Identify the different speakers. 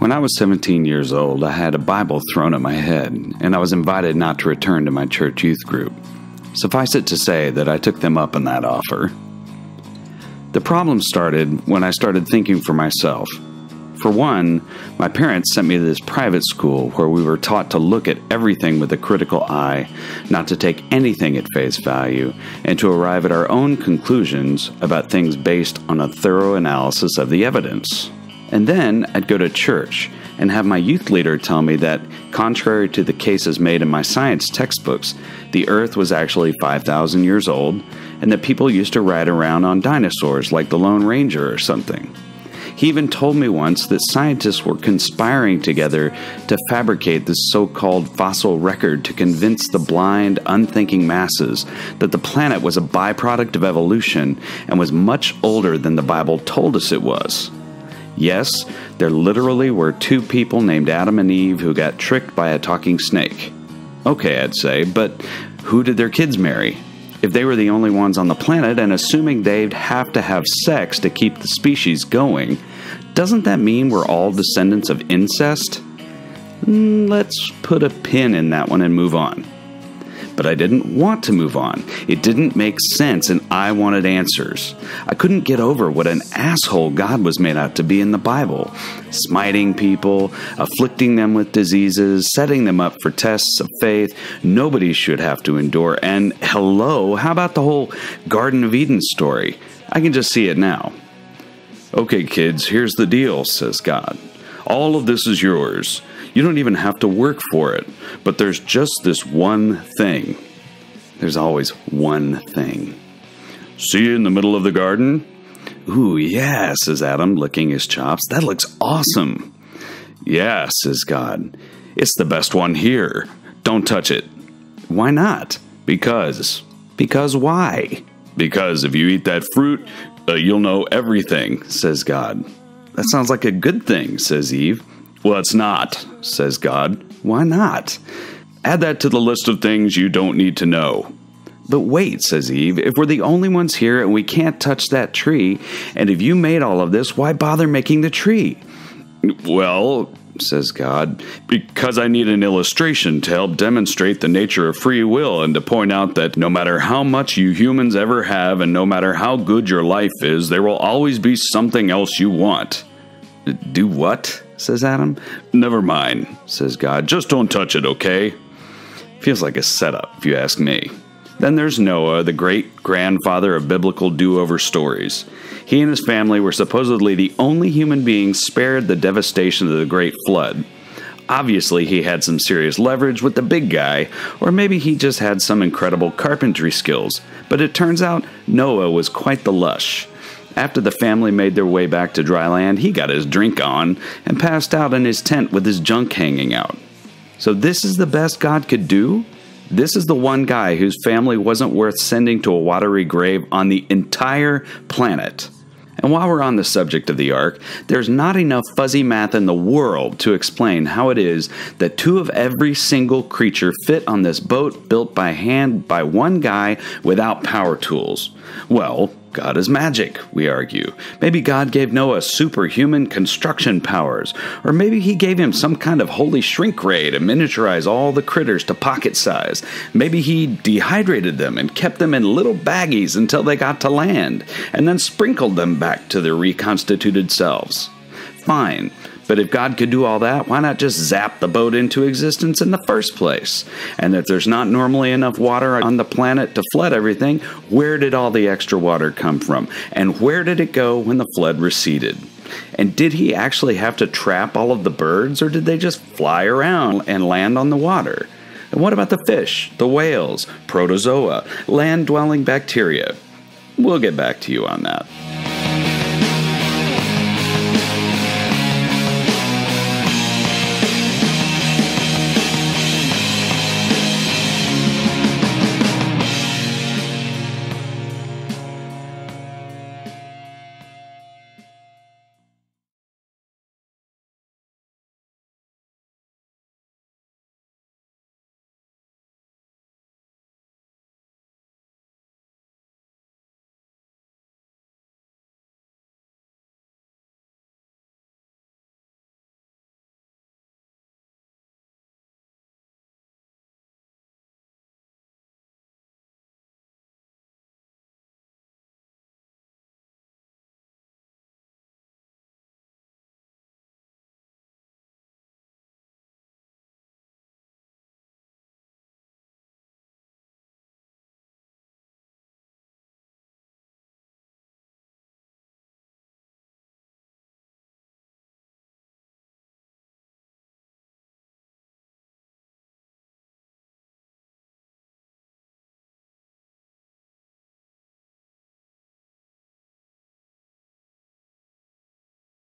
Speaker 1: When I was 17 years old, I had a Bible thrown at my head, and I was invited not to return to my church youth group. Suffice it to say that I took them up on that offer. The problem started when I started thinking for myself. For one, my parents sent me to this private school where we were taught to look at everything with a critical eye, not to take anything at face value, and to arrive at our own conclusions about things based on a thorough analysis of the evidence. And then I'd go to church and have my youth leader tell me that, contrary to the cases made in my science textbooks, the Earth was actually 5,000 years old, and that people used to ride around on dinosaurs like the Lone Ranger or something. He even told me once that scientists were conspiring together to fabricate this so-called fossil record to convince the blind, unthinking masses that the planet was a byproduct of evolution and was much older than the Bible told us it was. Yes, there literally were two people named Adam and Eve who got tricked by a talking snake. Okay, I'd say, but who did their kids marry? If they were the only ones on the planet, and assuming they'd have to have sex to keep the species going, doesn't that mean we're all descendants of incest? Let's put a pin in that one and move on. But I didn't want to move on. It didn't make sense, and I wanted answers. I couldn't get over what an asshole God was made out to be in the Bible. Smiting people, afflicting them with diseases, setting them up for tests of faith nobody should have to endure. And hello, how about the whole Garden of Eden story? I can just see it now. Okay, kids, here's the deal, says God. All of this is yours. You don't even have to work for it. But there's just this one thing. There's always one thing. See you in the middle of the garden? Ooh, yeah, says Adam, licking his chops. That looks awesome. Yeah, says God. It's the best one here. Don't touch it. Why not? Because. Because why? Because if you eat that fruit, you'll know everything, says God. That sounds like a good thing, says Eve. Well, it's not, says God. Why not? Add that to the list of things you don't need to know. But wait, says Eve, if we're the only ones here and we can't touch that tree, and if you made all of this, why bother making the tree? Well, says God, because I need an illustration to help demonstrate the nature of free will and to point out that no matter how much you humans ever have and no matter how good your life is, there will always be something else you want. Do what? Says Adam. Never mind, says God. Just don't touch it, okay? Feels like a setup, if you ask me. Then there's Noah, the great-grandfather of biblical do-over stories. He and his family were supposedly the only human beings spared the devastation of the Great Flood. Obviously, he had some serious leverage with the big guy, or maybe he just had some incredible carpentry skills. But it turns out Noah was quite the lush. After the family made their way back to dry land, he got his drink on and passed out in his tent with his junk hanging out. So this is the best God could do? This is the one guy whose family wasn't worth sending to a watery grave on the entire planet. And while we're on the subject of the ark, there's not enough fuzzy math in the world to explain how it is that two of every single creature fit on this boat built by hand by one guy without power tools. Well, God is magic, we argue. Maybe God gave Noah superhuman construction powers, or maybe he gave him some kind of holy shrink ray to miniaturize all the critters to pocket size. Maybe he dehydrated them and kept them in little baggies until they got to land, and then sprinkled them back to their reconstituted selves. Fine. But if God could do all that, why not just zap the boat into existence in the first place? And if there's not normally enough water on the planet to flood everything, where did all the extra water come from? And where did it go when the flood receded? And did he actually have to trap all of the birds, or did they just fly around and land on the water? And what about the fish, the whales, protozoa, land-dwelling bacteria? We'll get back to you on that.